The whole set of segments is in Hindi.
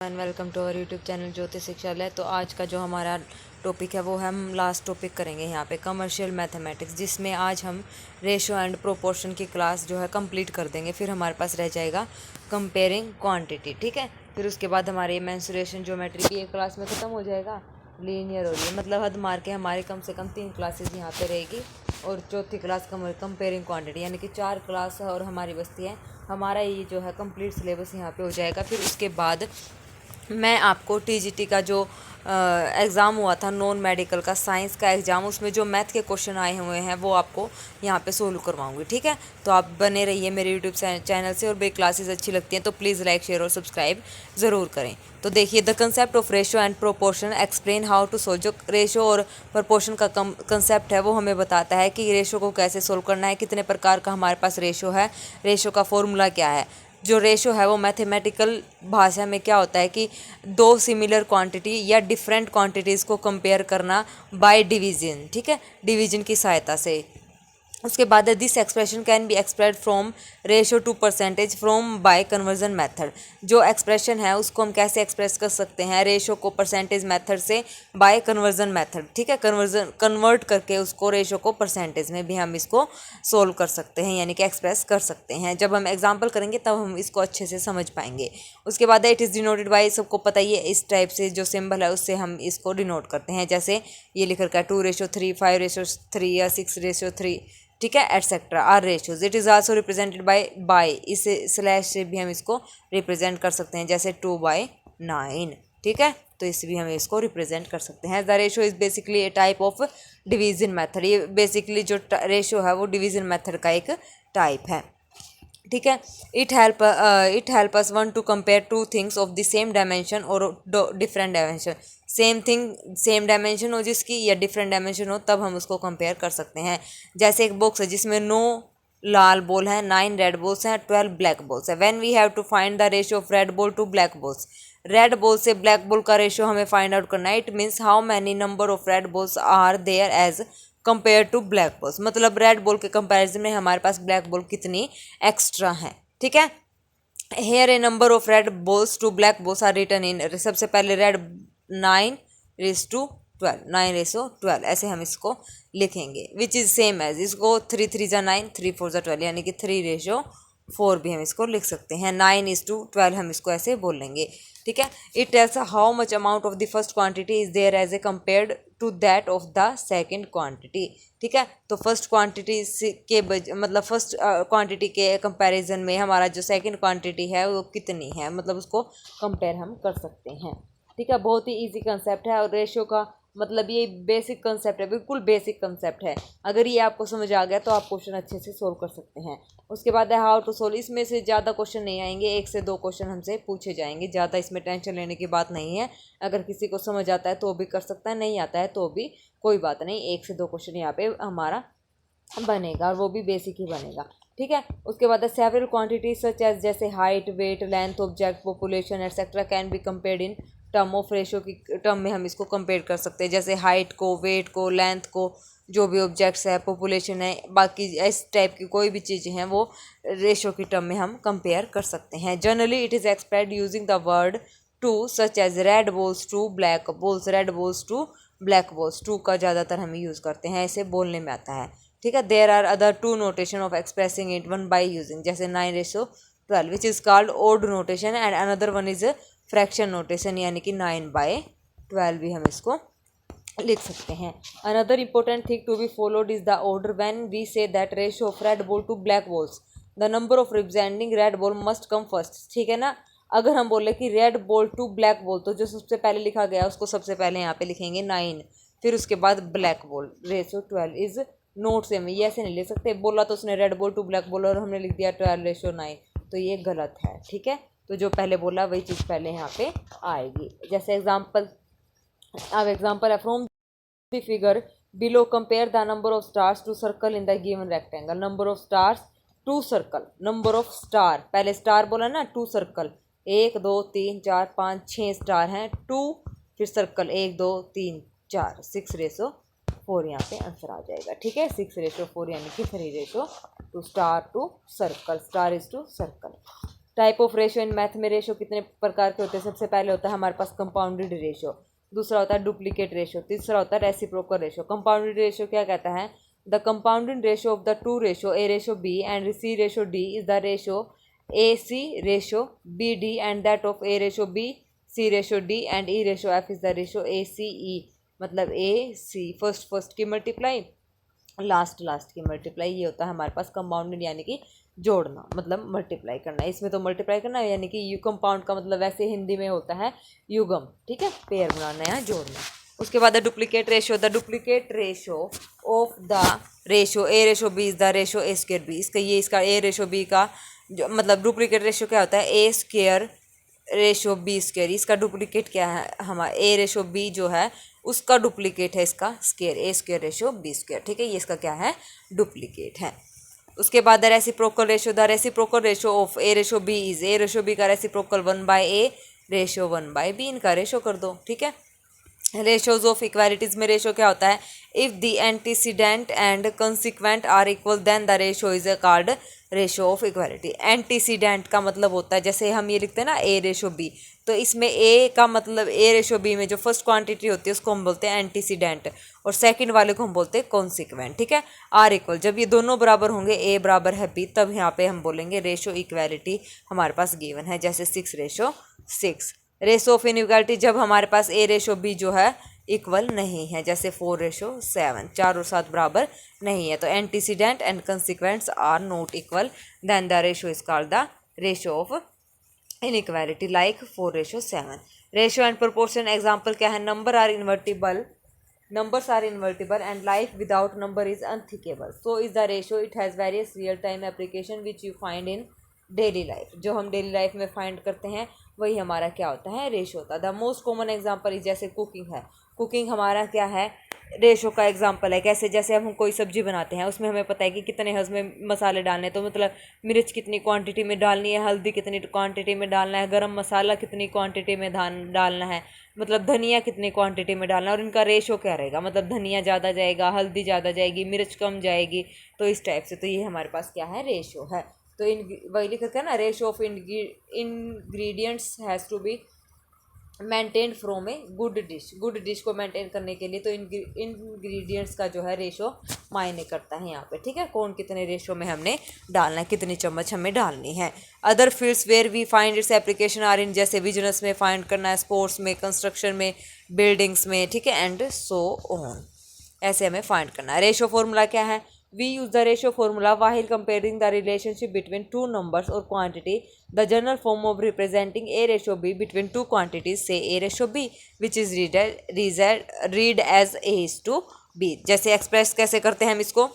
And welcome to our YouTube channel Jyoti Shikshalaya. तो आज का जो हमारा टॉपिक है वो हम लास्ट टॉपिक करेंगे यहाँ पे कमर्शियल मैथमेटिक्स, जिसमें आज हम रेशो एंड प्रोपोर्शन की क्लास जो है कंप्लीट कर देंगे। फिर हमारे पास रह जाएगा कंपेयरिंग क्वांटिटी, ठीक है। फिर उसके बाद हमारे मेंसुरेशन ज्योमेट्री भी एक क्लास में ख़त्म हो जाएगा। लीनियर और ये मतलब हद मार के हमारे कम से कम 3 क्लासेस यहाँ पे रहेगी और चौथी क्लास कंपेयरिंग क्वांटिटी, यानी कि 4 क्लास और हमारी बस्ती है। हमारा ये जो है कंप्लीट सिलेबस यहाँ पे हो जाएगा। फिर उसके बाद मैं आपको टीजीटी का जो एग्ज़ाम हुआ था नॉन मेडिकल का साइंस का एग्ज़ाम, उसमें जो मैथ के क्वेश्चन आए हुए हैं वो आपको यहाँ पे सोल्व करवाऊंगी, ठीक है। तो आप बने रहिए मेरे यूट्यूब चैनल से, और मेरी क्लासेस अच्छी लगती हैं तो प्लीज़ लाइक शेयर और सब्सक्राइब ज़रूर करें। तो देखिए, the concept of ratio and proportion explain how to solve. जो रेशो और प्रोपोर्शन का कंसेप्ट है वो हमें बताता है कि रेशो को कैसे सोल्व करना है, कितने प्रकार का हमारे पास रेशो है, रेशो का फॉर्मूला क्या है। जो रेशो है वो मैथमेटिकल भाषा में क्या होता है कि दो सिमिलर क्वांटिटी या डिफरेंट क्वांटिटीज़ को कंपेयर करना बाय डिवीजन, ठीक है, डिवीजन की सहायता से। उसके बाद this expression can be express from ratio two percentage from by conversion method. जो एक्सप्रेशन है उसको हम कैसे एक्सप्रेस कर सकते हैं, रेशो को परसेंटेज मेथड से बाय कन्वर्जन मेथड, ठीक है। कन्वर्ट करके उसको रेशो को परसेंटेज में भी हम इसको सोल्व कर सकते हैं, यानी कि एक्सप्रेस कर सकते हैं। जब हम एग्जाम्पल करेंगे तब हम इसको अच्छे से समझ पाएंगे। उसके बाद इट इज़ डिनोटेड बाय, सबको पता ही है इस टाइप से जो सिंबल है उससे हम इसको डिनोट करते हैं। जैसे ये लिख रखा है 2:3, 5:3 या 6:3, ठीक है, etcetera are ratios. It is also represented by इस स्लैश से भी हम इसको रिप्रेजेंट कर सकते हैं, जैसे 2/9, ठीक है। तो इससे भी हम इसको रिप्रेजेंट कर सकते हैं। The ratio is basically A type of division method. ये बेसिकली जो रेशो है वो डिवीजन मेथड का एक टाइप है, ठीक है। It help us one to compare two things of the same dimension और different dimension. Same thing same dimension हो जिसकी, या डिफरेंट डायमेंशन हो, तब हम उसको कंपेयर कर सकते हैं। जैसे एक बॉक्स है जिसमें 9 लाल बॉल हैं, 9 रेड बॉल्स हैं, 12 ब्लैक बॉल्स है। When we have to find the ratio of red ball to black balls. Red ball से ब्लैक बॉल का रेशियो हमें फाइंड आउट करना है। It means how many number of red balls are there as compare to black balls. मतलब रेड बॉल के कंपैरिजन में हमारे पास ब्लैक बॉल कितनी एक्स्ट्रा है, ठीक है। Here a number of red balls to black balls are written in. सबसे पहले रेड 9:12, 9:12 ऐसे हम इसको लिखेंगे, विच इज़ सेम एज, इसको 3 3 जा 9, 3 4 जा 12, यानी कि 3:4 भी हम इसको लिख सकते हैं। 9:12 हम इसको ऐसे बोल लेंगे, ठीक है। It tells how much amount of the first quantity is there as a compared to that of the second quantity, ठीक है। तो फर्स्ट क्वांटिटी के मतलब फर्स्ट क्वांटिटी के कंपैरिजन में हमारा जो सेकंड क्वांटिटी है वो कितनी है, मतलब उसको कंपेयर हम कर सकते हैं, ठीक है। बहुत ही इजी कंसेप्ट है, और रेशियो का मतलब ये बेसिक कंसेप्ट है, बिल्कुल बेसिक कंसेप्ट है। अगर ये आपको समझ आ गया तो आप क्वेश्चन अच्छे से सोल्व कर सकते हैं। उसके बाद है हाउ टू सोल्व। इसमें से ज़्यादा क्वेश्चन नहीं आएंगे, 1 से 2 क्वेश्चन हमसे पूछे जाएंगे, ज़्यादा इसमें टेंशन लेने की बात नहीं है। अगर किसी को समझ आता है तो भी कर सकता है, नहीं आता है तो भी कोई बात नहीं। 1 से 2 क्वेश्चन यहाँ पे हमारा बनेगा, और वो भी बेसिक ही बनेगा, ठीक है। उसके बाद सेवरल क्वांटिटीज सच एज, जैसे height, weight, length, object, population etcetera can be compared in term of ratio की टर्म में हम इसको कंपेयर कर सकते हैं। जैसे हाइट को, वेट को, लेंथ को, जो भी ऑब्जेक्ट्स है, पॉपुलेशन है, बाकी इस टाइप की कोई भी चीज़ें हैं वो रेशो की टर्म में हम कंपेयर कर सकते हैं। Generally it is expressed using the word to, such as red balls to black balls, red balls to black balls. To का ज़्यादातर हम यूज़ करते हैं, ऐसे बोलने में आता है, ठीक है। There are other 2 notation of expressing it, one by using, जैसे 9:12 which is called odd notation, and another one is fraction notation, यानी कि 9/12 भी हम इसको लिख सकते हैं। Another important thing to be followed is the order when we say that ratio of red ball to black balls, the number of representing red ball must come first, ठीक है ना। अगर हम बोले कि red ball to black ball, तो जो सबसे पहले लिखा गया उसको सबसे पहले यहाँ पे लिखेंगे 9, फिर उसके बाद black ball, ratio 12 is not same. ये ऐसे नहीं लिख सकते, बोला तो उसने red ball to black ball और हमने लिख दिया 12:9, तो ये गलत है, ठीक है। तो जो पहले बोला वही चीज़ पहले यहाँ पे आएगी। जैसे एग्जाम्पल, अब एग्जाम्पल है from the figure below compare the number of stars to circle in the given rectangle. Number of stars to circle, number of star, पहले स्टार बोला ना, टू सर्कल, 1 2 3 4 5 6 स्टार हैं, 2 फिर सर्कल 1 2 3 4, 6:4 यहाँ पे आंसर आ जाएगा, ठीक है। 6:4 यानी कि 3:2 star to circle, star is to circle. Type of ratio in math में रेशो कितने प्रकार के होते हैं? सबसे पहले होता है हमारे पास कंपाउंडेड रेशो, दूसरा होता है डुप्लीकेट रेशो, तीसरा होता है रेसिप्रोकल रेशो। कंपाउंडेड रेशो क्या कहता है? The compounded ratio of the two ratio A ratio B and C ratio D is the ratio A C ratio B D and that of A ratio B C ratio D and E ratio F is the ratio A C E. मतलब ए सी फर्स्ट की मल्टीप्लाई, लास्ट की मल्टीप्लाई, ये होता है हमारे पास कंपाउंडेड यानी कि जोड़ना, मतलब मल्टीप्लाई करना। इसमें तो मल्टीप्लाई करना है यानी कि यू कंपाउंड का मतलब वैसे हिंदी में होता है युगम, ठीक है, पेयर बनाना है, जोड़ना। उसके बाद duplicate ratio, the duplicate ratio of the ratio A ratio b is the ratio a square b. इसका ए रेशो बी का जो मतलब डुप्लीकेट रेशो क्या होता है? ए स्क्वायर रेशो बी स्क्वायर। इसका डुप्लीकेट क्या है? हमारा ए रेशो बी जो है उसका डुप्लीकेट है इसका स्क्वायर, ए स्क्वायर रेशो बी स्क्वायर, ठीक है, ये इसका क्या है? डुप्लीकेट है। उसके बाद the reciprocal ratio, the reciprocal ratio of A ratio b is a ratio b का रेसिप्रोकल 1/a रेशो 1/b, इनका रेशो कर दो, ठीक है। रेशोज ऑफ इक्वालिटीज में रेशो क्या होता है? If the antecedent and consequent are equal then the ratio is called ratio of equality. Antecedent का मतलब होता है जैसे हम ये लिखते हैं ना ए रेशो बी, तो इसमें ए का मतलब ए रेशो बी में जो फर्स्ट क्वांटिटी होती है उसको हम बोलते हैं एंटीसीडेंट और सेकंड वाले को हम बोलते हैं कॉन्सिक्वेंट, ठीक है। आर इक्वल, जब ये दोनों बराबर होंगे, ए बराबर है बी, तब यहाँ पे हम बोलेंगे रेशो इक्वालिटी हमारे पास गिवन है, जैसे 6:6। रेशो ऑफ इनइक्वालिटी, जब हमारे पास ए रेशो बी जो है इक्वल नहीं है, जैसे 4:7, 4 और 7 बराबर नहीं है, तो antecedent and consequents are not equal then the ratio is called the ratio of inequality, like 4:7। Ratio and proportion example क्या है? Numbers are invertible and life without number is unthinkable, so is the ratio, it has various real time application which you find in daily life. जो हम डेली लाइफ में फाइंड करते हैं वही हमारा क्या होता है? रेशो होता है। The most common example is, जैसे कुकिंग है, कुकिंग हमारा क्या है? रेशो का एग्जांपल है। कैसे? जैसे हम कोई सब्जी बनाते हैं उसमें हमें पता है कि कितने हज़में मसाले डालने हैं, तो मतलब मिर्च कितनी क्वांटिटी में डालनी है, हल्दी कितनी क्वांटिटी में डालना है, गरम मसाला कितनी क्वांटिटी में डालना है, मतलब धनिया कितनी क्वांटिटी में डालना है, और इनका रेशो क्या रहेगा? मतलब धनिया ज़्यादा जाएगा, हल्दी ज़्यादा जाएगी, मिर्च कम जाएगी, तो इस टाइप से। तो ये हमारे पास क्या है? रेशो है। तो वही लिखा है ना, ratio of ingredients has to be maintain from a good dish. Good dish को मेंटेन करने के लिए तो इंग्रेडिएंट्स का जो है रेशो मायने करता है यहाँ पे, ठीक है। कौन कितने रेशो में हमने डालना है, कितनी चम्मच हमें डालनी है। Other fields where we find its application are in, जैसे बिजनेस में फाइंड करना है, स्पोर्ट्स में, कंस्ट्रक्शन में, बिल्डिंग्स में, ठीक है, एंड सो ऑन, ऐसे हमें फाइंड करना है। रेशो फॉर्मूला क्या है? We use the ratio formula while comparing the relationship between two numbers or quantity. The general form of representing A ratio B between two quantities, say A ratio B, which is read as A is to B. जैसे एक्सप्रेस कैसे करते हैं हम इसको?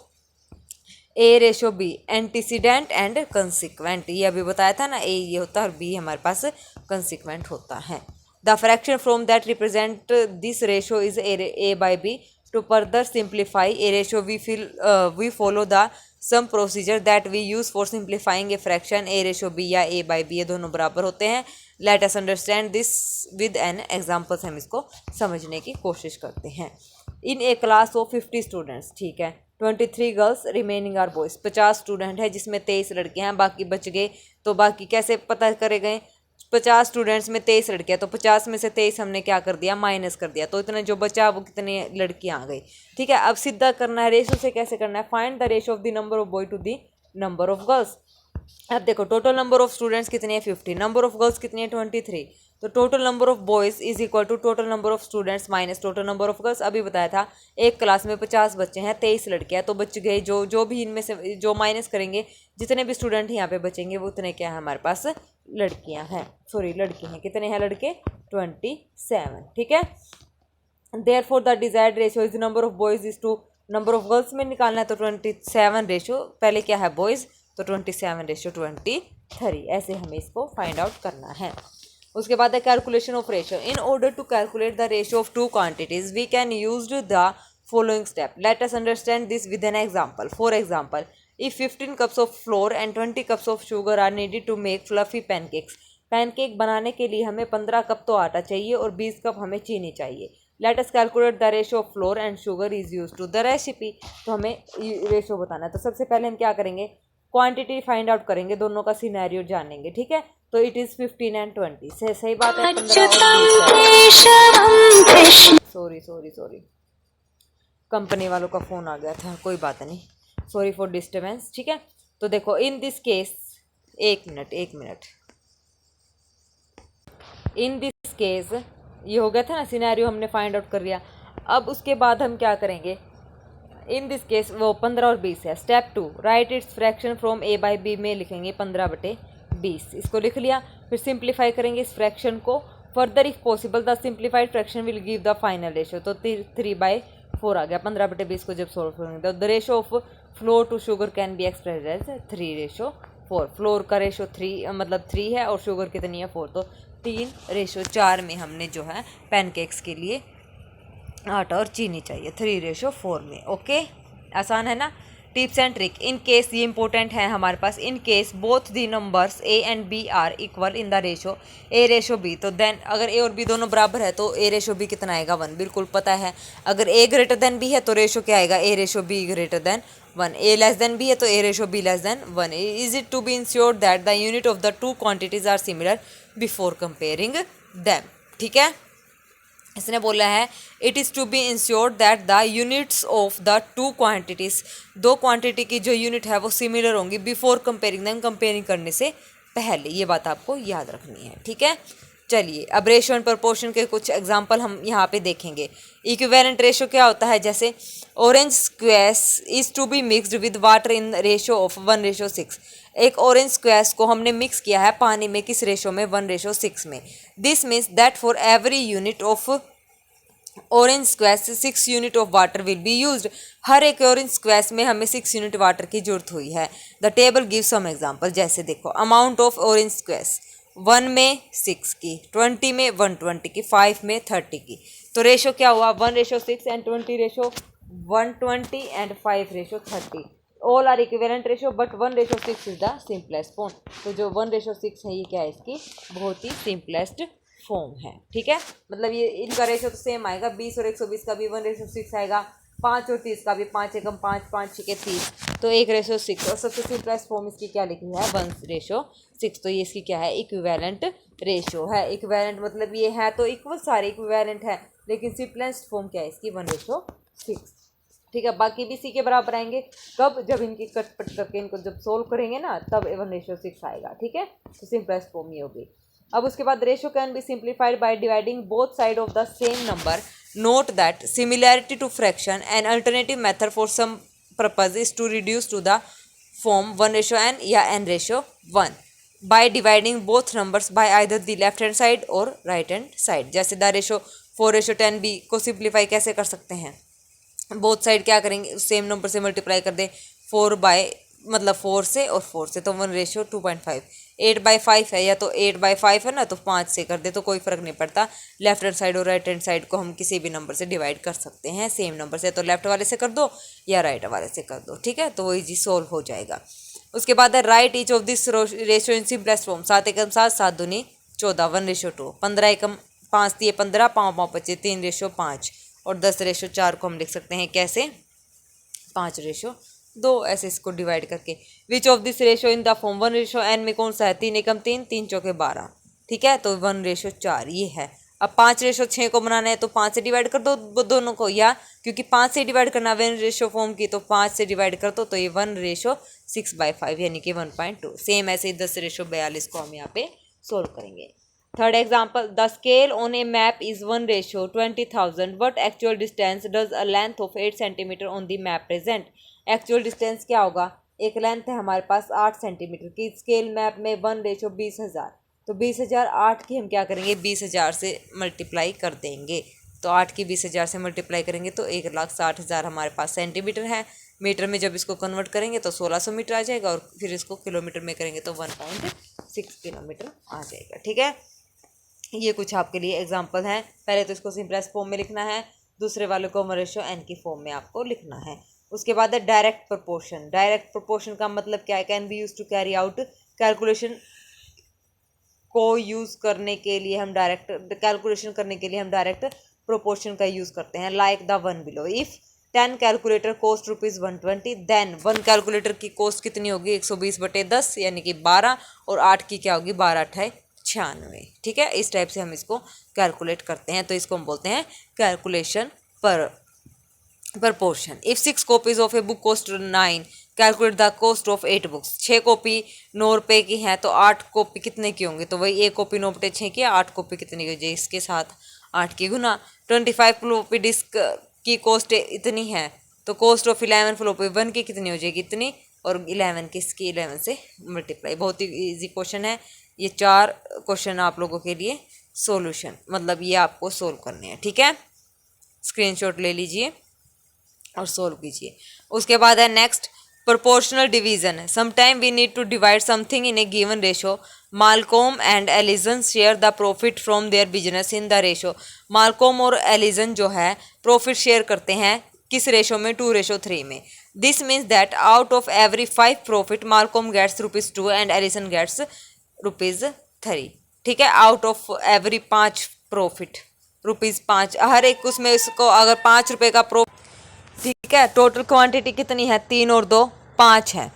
A ratio B, antecedent and consequent, ये अभी बताया था ना, A ये होता है और B हमारे पास कंसिक्वेंट होता है। The fraction from that represent this ratio is A by B. To further simplify a ratio, we follow the some procedure that we use for simplifying a fraction. A ratio B या A by B ये दोनों बराबर होते हैं। Let us understand this with an example, हम इसको समझने की कोशिश करते हैं। In a class of 50 students, ठीक है, 23 girls remaining are boys, 50 student है जिसमें 23 लड़के हैं, बाकी बच गए, तो बाकी कैसे पता करे गए? 50 स्टूडेंट्स में 23 लड़कियाँ, तो 50 में से 23 हमने क्या कर दिया? माइनस कर दिया, तो इतने जो बचा वो कितने लड़कियाँ आ गई, ठीक है। अब सीधा करना है, रेशो से कैसे करना है? Find the ratio of the number of boy to the number of girls. अब देखो, टोटल नंबर ऑफ स्टूडेंट्स कितने हैं? 50, नंबर ऑफ गर्ल्स कितनी है? 23, तो total number of boys is equal to total number of students minus total number of girls. अभी बताया था एक क्लास में 50 बच्चे हैं, 23 लड़कियाँ, तो बच गए जो भी इनमें से जो माइनस करेंगे, जितने भी स्टूडेंट यहाँ पे बचेंगे वो उतने क्या है हमारे पास? लड़कियाँ हैं, सॉरी लड़के हैं। कितने हैं लड़के? 27, ठीक है। Therefore the desired ratio is number of boys is to number of girls में निकालना है, तो 27 रेशो, पहले क्या है? बॉयज़, तो 27:23, ऐसे हमें इसको फाइंड आउट करना है। उसके बाद the calculation of ratio. In order to calculate the ratio of two quantities we can use the following step. Let us understand this with an example. For example, if 15 cups of flour and 20 cups of sugar are needed to make fluffy pancakes. Pancake बनाने के लिए हमें 15 कप तो आटा चाहिए और 20 कप हमें चीनी चाहिए। Let us calculate the ratio of flour and sugar is used to the recipe. तो हमें रेशो बताना है, तो सबसे पहले हम क्या करेंगे? क्वांटिटी फाइंड आउट करेंगे, दोनों का सिनेरियो जानेंगे, ठीक है। तो इट इज 15 and 20 से सही बात है। 15 सॉरी कंपनी वालों का फोन आ गया था, कोई बात नहीं, सॉरी फॉर डिस्टर्बेंस, ठीक है। तो देखो इन दिस केस, एक मिनट, इन दिस केस ये हो गया था ना, सिनेरियो हमने फाइंड आउट कर लिया। अब उसके बाद हम क्या करेंगे, इन दिस केस वो 15 और 20 है। Step 2, write its fraction from a by b में लिखेंगे 15/20, इसको लिख लिया। फिर सिंप्लीफाई करेंगे इस फ्रैक्शन को। Further if possible the simplified fraction will give the final ratio, तो 3/4 आ गया। 15/20 को जब सोल्व करेंगे तो the ratio of flour to sugar can be expressed as 3/4। Flour का रेशो 3 मतलब 3 है और शुगर कितनी है 4, तो 3/4 में हमने जो है पैनकेक्स के लिए आटा और चीनी चाहिए 3/4 में। ओके, आसान है ना। Tips and trick in case, ये इंपॉर्टेंट है हमारे पास। In case both the numbers A and B are equal in the ratio A/B, तो देन अगर ए और बी दोनों बराबर है तो A/B कितना आएगा 1, बिल्कुल पता है। अगर A ग्रेटर देन बी है तो रेशो क्या आएगा A/B greater than 1। A less than b है तो A/B less than 1। Is it to be ensured that the unit of the two quantities are similar before comparing them, ठीक है। इसने बोला है it is to be ensured that the units of the two quantities, दो क्वांटिटी की जो यूनिट है वो सिमिलर होंगी बिफोर कंपेयरिंग दैम, कंपेयरिंग करने से पहले। ये बात आपको याद रखनी है, ठीक है। चलिए अब रेशो एंड प्रोपोर्शन के कुछ एग्जांपल हम यहाँ पे देखेंगे। इक्विवेलेंट रेशो क्या होता है, जैसे orange squash is to be mixed with water in ratio of 1/6। एक ऑरेंज स्क्वैश को हमने मिक्स किया है पानी में, किस रेशो में 1/6 में। This means that for every unit of orange squash 6 unit of water will be used. हर एक ऑरेंज स्क्वैश में हमें 6 यूनिट वाटर की जरूरत हुई है। The table give some example, जैसे देखो अमाउंट ऑफ ऑरेंज स्क्वैश 1 में 6 की, 20 में 120 की, 5 में 30 की। तो रेशो क्या हुआ 1/6 and 20/120 and 5/30। All are equivalent ratio but 1/6 is the simplest form. तो जो 1/6 है ये क्या है, इसकी बहुत ही सिंपलेस्ट फॉर्म है, ठीक है। मतलब ये इनका रेशो तो सेम आएगा, 20 और 120 का भी 1/6 आएगा, 5 और 30 का भी, 5 एकम 5, 5 छः 30, तो 1/6। और सबसे सिंपलेस्ट फॉर्म इसकी क्या लिखी है 1/6। तो ये इसकी क्या है इक्विवेलेंट रेशो है। इक्विवेलेंट मतलब ये है तो इक्वल, सारे इक्विवेलेंट है, लेकिन सिंपलेस्ट फॉर्म क्या है इसकी 1/6, ठीक है। बाकी भी इसी के बराबर आएंगे, कब, जब इनकी कटपट करके इनको जब सोल्व करेंगे ना तब 1/6 आएगा, ठीक है। तो सिंपलेस्ट फॉर्म ये होगी। अब उसके बाद ratio can be simplified by dividing both side of the same number. Note that similarity to fraction and alternative method for some purpose is to reduce to the form 1/n या n/1 by dividing both numbers by either the left hand side और राइट हैंड साइड। जैसे द रेशो 4/10 बी को सिंप्लीफाई कैसे कर सकते हैं, बोथ साइड क्या करेंगे, सेम नंबर से मल्टीप्लाई कर दे, 4 से और 4 से, तो 1/2.5। 8/5 है या तो 8/5 है ना, तो 5 से कर दे तो कोई फ़र्क नहीं पड़ता। लेफ्ट हैंड साइड और राइट हैंड साइड को हम किसी भी नंबर से डिवाइड कर सकते हैं, सेम नंबर से, तो लेफ्ट वाले से कर दो या राइट वाले से कर दो, ठीक है। तो वो ईजी सोल्व हो जाएगा। उसके बाद है right each of this ratio in simplest form. 7 एकम 7, 7 दूनी 14, 1/2। 15 एकम 5 दिए 15, 5 5 25, 3/5। और 10/4 को हम लिख सकते हैं कैसे 5/2, ऐसे इसको डिवाइड करके। Which of this ratio in the form 1/n में कौन सा है, 3 एकम 3, 3 चौके 12, ठीक है। तो 1/4 ये है। अब 5/6 को बनाना है तो 5 से डिवाइड कर दो दोनों को, या क्योंकि 5 से डिवाइड करना 1/रेशो फॉर्म की, तो 5 से डिवाइड कर दो तो ये 1/6/5 यानी कि 1.2। सेम ऐसे ही 10/42 को हम यहाँ पे सोल्व करेंगे। Third example, the scale on A map is 1/20,000 but actual distance does a length of 8 centimetre on the map present. Actual distance क्या होगा, एक लेंथ है हमारे पास 8 सेंटीमीटर की, स्केल मैप में 1/20,000, तो 20,000 8 की हम क्या करेंगे 20,000 से मल्टीप्लाई कर देंगे। तो 8 की 20,000 से मल्टीप्लाई करेंगे तो 1,60,000 हमारे पास सेंटीमीटर है। मीटर में जब इसको कन्वर्ट करेंगे तो 1600 मीटर आ जाएगा, और फिर इसको किलोमीटर में करेंगे तो 1.6 किलोमीटर आ जाएगा, ठीक है। ये कुछ आपके लिए एग्जाम्पल हैं। पहले तो इसको सिंपलेस्ट फॉर्म में लिखना है, दूसरे वाले को 1/n की फॉर्म में आपको लिखना है। उसके बाद है डायरेक्ट प्रोपोर्शन। डायरेक्ट प्रोपोर्शन का मतलब क्या है, can be use to carry out calculation को यूज़ करने के लिए हम डायरेक्ट प्रोपोर्शन का यूज़ करते हैं। Like the one below, if 10 calculator cost ₹120, then 1 calculator की कॉस्ट कितनी होगी 120/10 यानी कि 12, और 8 की क्या होगी 12×8 = 96। ठीक है, इस टाइप से हम इसको कैलकुलेट करते हैं, तो इसको हम बोलते हैं कैलकुलेशन पर portion. If 6 copies of a book cost 9, calculate the cost of 8 books. 6 copy 9 रुपये की हैं, तो 8 कॉपी कितने की होंगी, तो वही 1 कॉपी 9/6 की, 8 कॉपी कितनी की हो जाएगी, इसके साथ 8 की गुना। 25 फ्लॉपी डिस्क की कॉस्ट इतनी है, तो कॉस्ट ऑफ 11 फ्लॉपी 1 की कितनी हो जाएगी इतनी, और 11 की इसकी 11 से मल्टीप्लाई। बहुत ही ईजी क्वेश्चन है ये, 4 क्वेश्चन आप लोगों के लिए सॉल्यूशन, मतलब ये आपको सोल्व करने हैं। ठीक है, स्क्रीनशॉट ले लीजिए और सोल्व कीजिए। उसके बाद है next proportional division. Sometime we need to divide something in a given ratio. Malcolm and Alison share the profit from their business in the ratio. Malcolm और एलिजन जो है प्रॉफिट शेयर करते हैं किस रेशो में, 2:3 में। This means that out of every 5 profit Malcolm gets ₹2 and Alison gets ₹3। ठीक है, आउट ऑफ एवरी 5 प्रॉफिट ₹5, हर एक उसमें इसको अगर ₹5 का प्रॉफिट, ठीक है, टोटल क्वांटिटी कितनी है 3 और 2 5 है,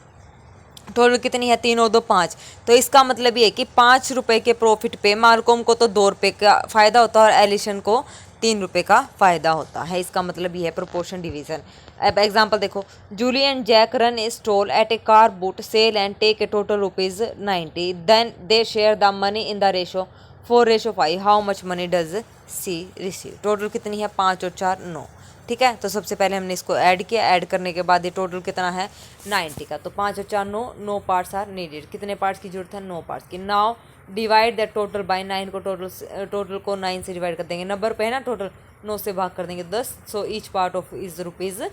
टोटल कितनी है 3 और 2 5, तो इसका मतलब ये है कि ₹5 के प्रॉफिट पे मालकोम को तो ₹2 का फ़ायदा होता है और एलिशन को ₹3 का फ़ायदा होता है। इसका मतलब ये है प्रोपोर्शन डिवीजन। अब एग्जांपल देखो, Julie and Jack run a stall at a car boot sale and take a total ₹90, then they share the money in the ratio 4:5। How much money does she receive. Total कितनी है 5 और 4 9। ठीक है, तो सबसे पहले हमने इसको ऐड किया, ऐड करने के बाद ये टोटल कितना है 90 का, तो 5 और 4 9 पार्ट्स आर नीडेड। कितने पार्ट्स की जरूरत है 9 पार्ट्स की। Now divide the total by 9 को टोटल को 9 से डिवाइड कर देंगे, नंबर पे है ना टोटल, 9 से भाग कर देंगे 10। So each part of is ₹10,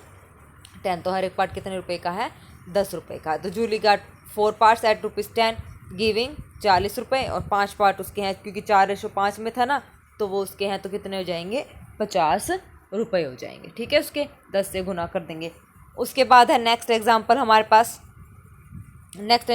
तो हर एक पार्ट कितने रुपए का है ₹10 का। तो Julie got 4 parts at ₹10 giving ₹40, और 5 पार्ट उसके हैं क्योंकि 4:5 में था ना, तो वो उसके हैं तो कितने हो जाएंगे ₹50 हो जाएंगे। ठीक है, उसके 10 से गुना कर देंगे। उसके बाद है नेक्स्ट एग्जांपल हमारे पास। Next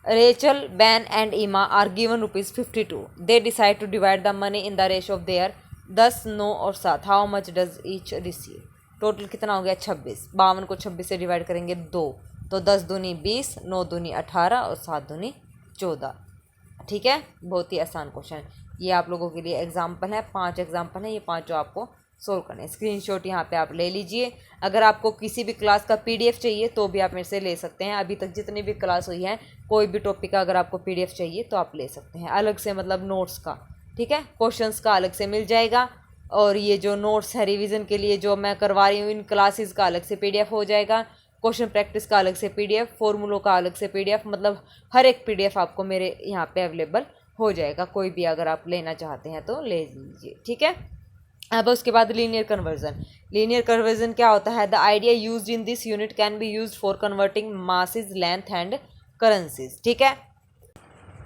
Rachel Ben and Emma are given ₹52। They decide to divide the money in the ratio of their 10 9 और 7। How much does each receive. Total कितना हो गया 26। 52 को 26 से डिवाइड करेंगे 2, तो 10 दूनी 20, 9 दूनी 18 और 7 दूनी 14। ठीक है, बहुत ही आसान क्वेश्चन। ये आप लोगों के लिए एग्जाम्पल है, 5 एग्जाम्पल है, ये 5 आपको सोल्व करने हैं। स्क्रीनशॉट यहाँ पे आप ले लीजिए। अगर आपको किसी भी क्लास का पीडीएफ चाहिए तो भी आप मेरे से ले सकते हैं। अभी तक जितनी भी क्लास हुई है, कोई भी टॉपिक का अगर आपको पीडीएफ चाहिए तो आप ले सकते हैं अलग से, मतलब नोट्स का। ठीक है, क्वेश्चंस का अलग से मिल जाएगा, और ये जो नोट्स है रिवीजन के लिए जो मैं करवा रही हूँ इन क्लासेस का अलग से पीडीएफ हो जाएगा, क्वेश्चन प्रैक्टिस का अलग से पीडीएफ, फॉर्मूलों का अलग से पीडीएफ, मतलब हर एक पीडीएफ आपको मेरे यहाँ पे अवेलेबल हो जाएगा। कोई भी अगर आप लेना चाहते हैं तो ले लीजिए। ठीक है, अब उसके बाद लीनियर कन्वर्जन। लीनियर कन्वर्जन क्या होता है? The idea used in this unit can be used for converting masses, length and currencies. ठीक है,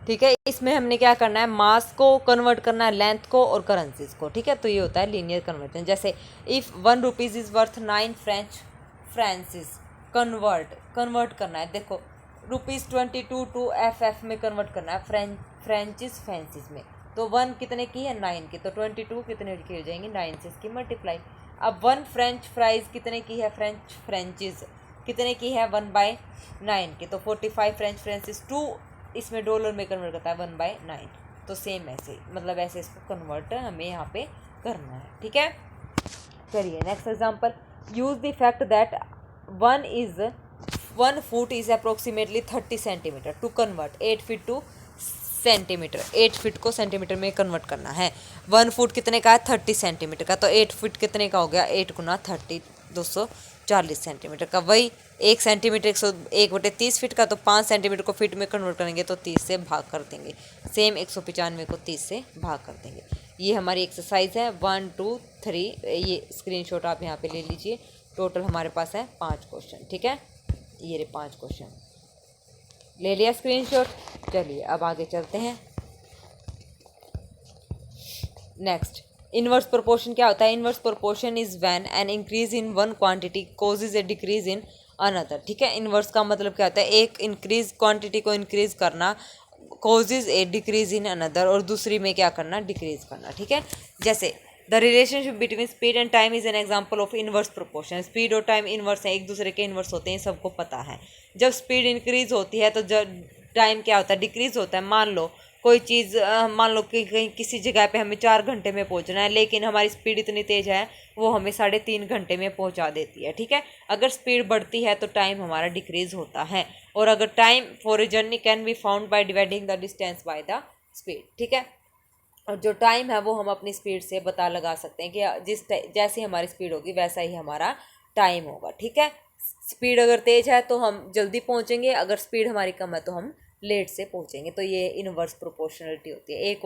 ठीक है, इसमें हमने क्या करना है, मास को कन्वर्ट करना है, लेंथ को और करेंसीज को। ठीक है, तो ये होता है लीनियर कन्वर्जन। जैसे इफ़ ₹1 इज़ वर्थ 9 फ्रेंचेस, कन्वर्ट करना है। देखो ₹22 टू FF में कन्वर्ट करना है, फ्रेंचिस में, तो 1 कितने की है 9 की, तो 22 कितने की हो जाएंगी 9 से इसकी मल्टीप्लाई। अब 1 फ्रेंच फ्राइज़ कितने की है, फ्रेंचीज़ कितने की है 1/9 की, तो 45 फ्रेंच फ्राइज़ 2 इसमें डॉलर में कन्वर्ट करता है 1/9। तो सेम ऐसे, मतलब ऐसे इसको कन्वर्ट हमें यहाँ पे करना है। ठीक है, चलिए next example. Use the fact that 1 foot is approximately 30 centimetre to convert 8 feet to centimetre. 8 feet को सेंटीमीटर में कन्वर्ट करना है। 1 फुट कितने का है 30 सेंटीमीटर का, तो 8 फीट कितने का हो गया 8 गुना 30 240 सेंटीमीटर का। वही 1 सेंटीमीटर 1/30 फीट का, तो 5 सेंटीमीटर को फीट में कन्वर्ट करेंगे तो 30 से भाग कर देंगे। सेम 195 को 30 से भाग कर देंगे। ये हमारी एक्सरसाइज है 1 2 3। ये स्क्रीनशॉट आप यहाँ पे ले लीजिए। टोटल हमारे पास है 5 क्वेश्चन। ठीक है, ये रहे 5 क्वेश्चन, ले लिया स्क्रीनशॉट। चलिए अब आगे चलते हैं। नेक्स्ट, इनवर्स प्रोपोर्शन क्या होता है? Inverse proportion is when an increase in one quantity causes A decrease in another. ठीक है, इनवर्स का मतलब क्या होता है? एक इंक्रीज क्वांटिटी को इंक्रीज करना causes A decrease in another, और दूसरी में क्या करना डिक्रीज करना। ठीक है, जैसे the relationship between speed and time is an example of inverse proportion. Speed और टाइम इनवर्स है, एक दूसरे के इनवर्स होते हैं, सबको पता है। जब स्पीड इंक्रीज होती है तो जब टाइम क्या होता है, डिक्रीज होता है। मान लो कोई चीज़, मान लो कि कहीं किसी जगह पे हमें 4 घंटे में पहुंचना है, लेकिन हमारी स्पीड इतनी तेज़ है वो हमें 3.5 घंटे में पहुंचा देती है, ठीक है। अगर स्पीड बढ़ती है तो टाइम हमारा डिक्रीज होता है। और अगर time for a journey can be found by dividing the distance by the speed, ठीक है। और जो टाइम है वो हम अपनी स्पीड से पता लगा सकते हैं कि जैसी हमारी स्पीड होगी वैसा ही हमारा टाइम होगा, ठीक है। स्पीड अगर तेज़ है तो हम जल्दी पहुंचेंगे, अगर स्पीड हमारी कम है तो हम लेट से पहुंचेंगे। तो ये इनवर्स प्रोपोर्शनलिटी होती है। एक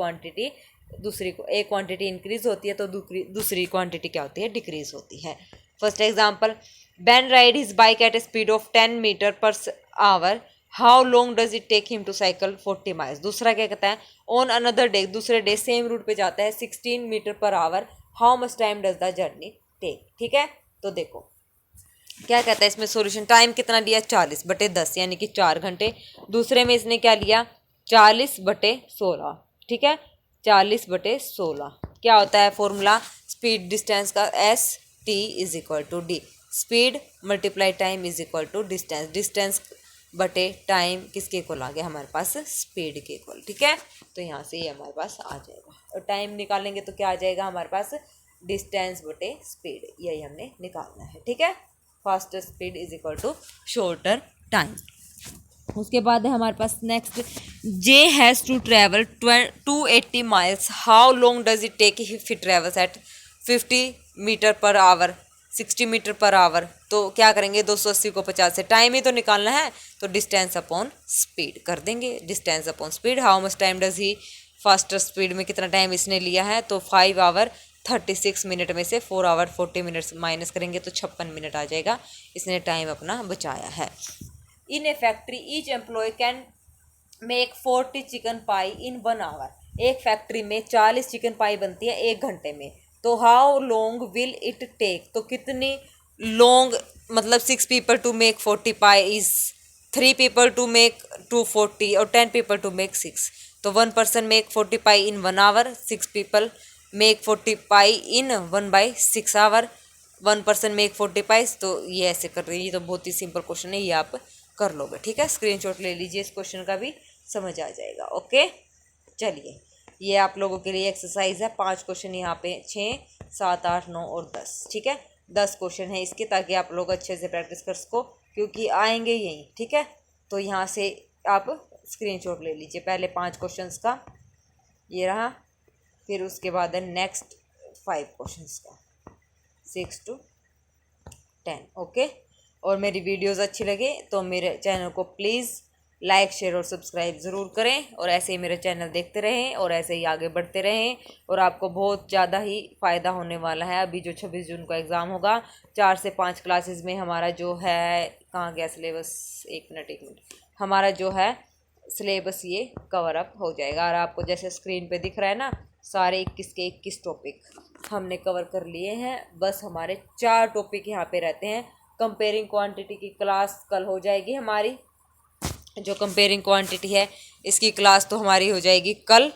क्वांटिटी इंक्रीज होती है तो दूसरी क्वांटिटी क्या होती है, डिक्रीज होती है। First example, Ben ride his bike at a speed of 10 metre per hour, how long does it take him to cycle 40 miles. दूसरा क्या कहता है, ऑन अनदर डे, दूसरे डे सेम रूट पे जाता है 16 metre per hour, how much time does the journey take, ठीक है। तो देखो क्या कहता है इसमें सॉल्यूशन, टाइम कितना लिया 40/10 यानी कि 4 घंटे। दूसरे में इसने क्या लिया 40/16, ठीक है। 40/16 क्या होता है फॉर्मूला स्पीड डिस्टेंस का, ST=D, speed multiply time is equal to distance. Distance बटे टाइम किसके इक्वल आ गया हमारे पास, स्पीड के इक्वल, ठीक है। तो यहाँ से ये हमारे पास आ जाएगा। और टाइम निकालेंगे तो क्या आ जाएगा हमारे पास, डिस्टेंस बटे स्पीड, यही हमने निकालना है, ठीक है। Faster speed is equal to shorter time. उसके बाद है हमारे पास next, J has to travel 280 miles, how long does it take if it travels at 50 metre per hour 60 metre per hour. तो क्या करेंगे 280 को 50 से, टाइम ही तो निकालना है, तो डिस्टेंस अपॉन स्पीड कर देंगे। Distance upon speed, how much time does he, faster speed में कितना टाइम इसने लिया है, तो 5 आवर 36 मिनट में से 4 आवर 40 मिनट्स माइनस करेंगे तो 56 मिनट आ जाएगा, इसने टाइम अपना बचाया है। In a factory each employee can make 40 chicken pie in 1 hour. एक फैक्ट्री में 40 चिकन पाई बनती है 1 घंटे में। तो how long will it take, तो कितनी लॉन्ग, मतलब 6 people to make 40 pie is 3 people to make 240 और 10 पीपल टू मेक 6। तो 1 person make 40 pie in 1 hour, 6 people make 40 pie in 1/6 hour, 1 person make 40 pies. तो ये ऐसे कर रही है, ये तो बहुत ही सिंपल क्वेश्चन है, ये आप कर लोगे, ठीक है। स्क्रीनशॉट ले लीजिए, इस क्वेश्चन का भी समझ आ जाएगा। ओके, चलिए ये आप लोगों के लिए एक्सरसाइज है। 5 क्वेश्चन यहाँ पे, 6, 7, 8, 9 और 10, ठीक है। 10 क्वेश्चन है इसके, ताकि आप लोग अच्छे से प्रैक्टिस कर सको, क्योंकि आएंगे यहीं, ठीक है। तो यहाँ से आप स्क्रीनशॉट ले लीजिए पहले 5 क्वेश्चंस का, ये रहा। फिर उसके बाद है नेक्स्ट 5 क्वेश्चंस का, 6 to 10, ओके। और मेरी वीडियोस अच्छी लगे तो मेरे चैनल को प्लीज़ लाइक, शेयर और सब्सक्राइब ज़रूर करें, और ऐसे ही मेरा चैनल देखते रहें और ऐसे ही आगे बढ़ते रहें, और आपको बहुत ज़्यादा ही फ़ायदा होने वाला है। अभी जो 26 जून को एग्ज़ाम होगा, 4 से 5 क्लासेस में हमारा जो है, कहाँ गया सिलेबस, एक मिनट, हमारा जो है सिलेबस ये कवर अप हो जाएगा। और आपको जैसे स्क्रीन पे दिख रहा है ना, सारे 21 के 21 टॉपिक हमने कवर कर लिए हैं। बस हमारे 4 टॉपिक यहाँ पे रहते हैं। कंपेयरिंग क्वांटिटी की क्लास कल हो जाएगी हमारी, जो कंपेयरिंग क्वांटिटी है इसकी क्लास तो हमारी हो जाएगी कल,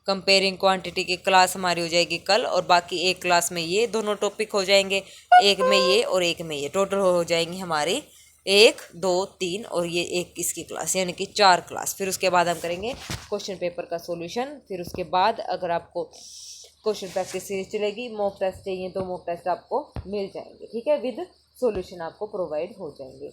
कंपेयरिंग क्वांटिटी की क्लास हमारी हो जाएगी कल। और बाकी एक क्लास में ये दोनों टॉपिक हो जाएंगे, एक में ये और एक में ये, टोटल हो जाएंगी हमारी 1, 2, 3 और ये एक इसकी क्लास, यानी कि 4 क्लास। फिर उसके बाद हम करेंगे क्वेश्चन पेपर का सॉल्यूशन। फिर उसके बाद अगर आपको क्वेश्चन प्रैक्टिस सीरीज चलेगी, मॉक टेस्ट चाहिए तो मॉक टेस्ट आपको मिल जाएंगे, ठीक है, विद सॉल्यूशन आपको प्रोवाइड हो जाएंगे,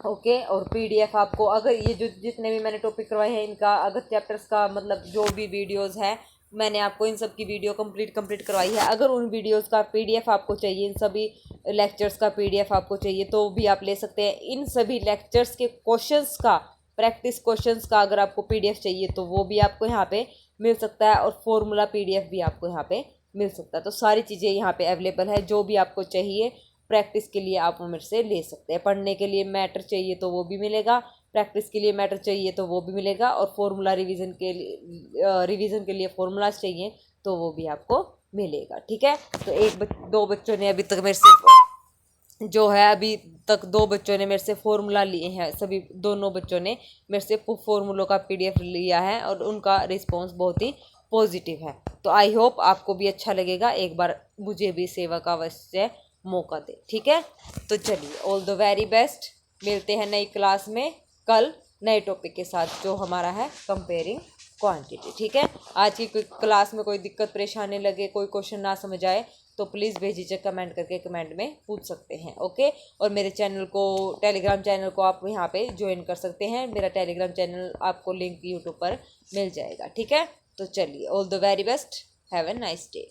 ओके। और पीडीएफ आपको, अगर ये जो जितने भी मैंने टॉपिक करवाए हैं इनका, अगर चैप्टर्स का मतलब जो भी वीडियोस है, मैंने आपको इन सब की वीडियो कंप्लीट करवाई है। अगर उन वीडियोस का पीडीएफ आपको चाहिए, इन सभी लेक्चर्स का पीडीएफ आपको चाहिए तो भी आप ले सकते हैं। इन सभी लेक्चर्स के क्वेश्चंस का, प्रैक्टिस क्वेश्चंस का अगर आपको पीडीएफ चाहिए तो वो भी आपको यहाँ पे मिल सकता है, और फॉर्मूला पीडीएफ भी आपको यहाँ पे मिल सकता है। तो सारी चीज़ें यहाँ पे अवेलेबल है, जो भी आपको चाहिए प्रैक्टिस के लिए आप वो मेरे से ले सकते हैं। पढ़ने के लिए मैटर चाहिए तो वो भी मिलेगा, प्रैक्टिस के लिए मैटर चाहिए तो वो भी मिलेगा, और फॉर्मूला रिवीजन के लिए फॉर्मूलाज चाहिए तो वो भी आपको मिलेगा, ठीक है। तो 2 बच्चों ने अभी तक मेरे से, जो है अभी तक 2 बच्चों ने मेरे से फॉर्मूला लिए हैं, सभी दोनों बच्चों ने मेरे से फॉर्मूलों का पीडीएफ लिया है, और उनका रिस्पॉन्स बहुत ही पॉजिटिव है। तो आई होप आपको भी अच्छा लगेगा, एक बार मुझे भी सेवा का अवश्य मौका दे, ठीक है। तो चलिए, ऑल द वेरी बेस्ट, मिलते हैं नई क्लास में कल नए टॉपिक के साथ जो हमारा है कंपेयरिंग क्वांटिटी, ठीक है। आज की क्लास में कोई दिक्कत परेशानी लगे, कोई क्वेश्चन ना समझ आए तो प्लीज़ बेझिझक कमेंट करके कमेंट में पूछ सकते हैं, ओके। और मेरे चैनल को, टेलीग्राम चैनल को आप यहाँ पे ज्वाइन कर सकते हैं। मेरा टेलीग्राम चैनल आपको लिंक यूट्यूब पर मिल जाएगा, ठीक है। तो चलिए, all the very best, have a nice day.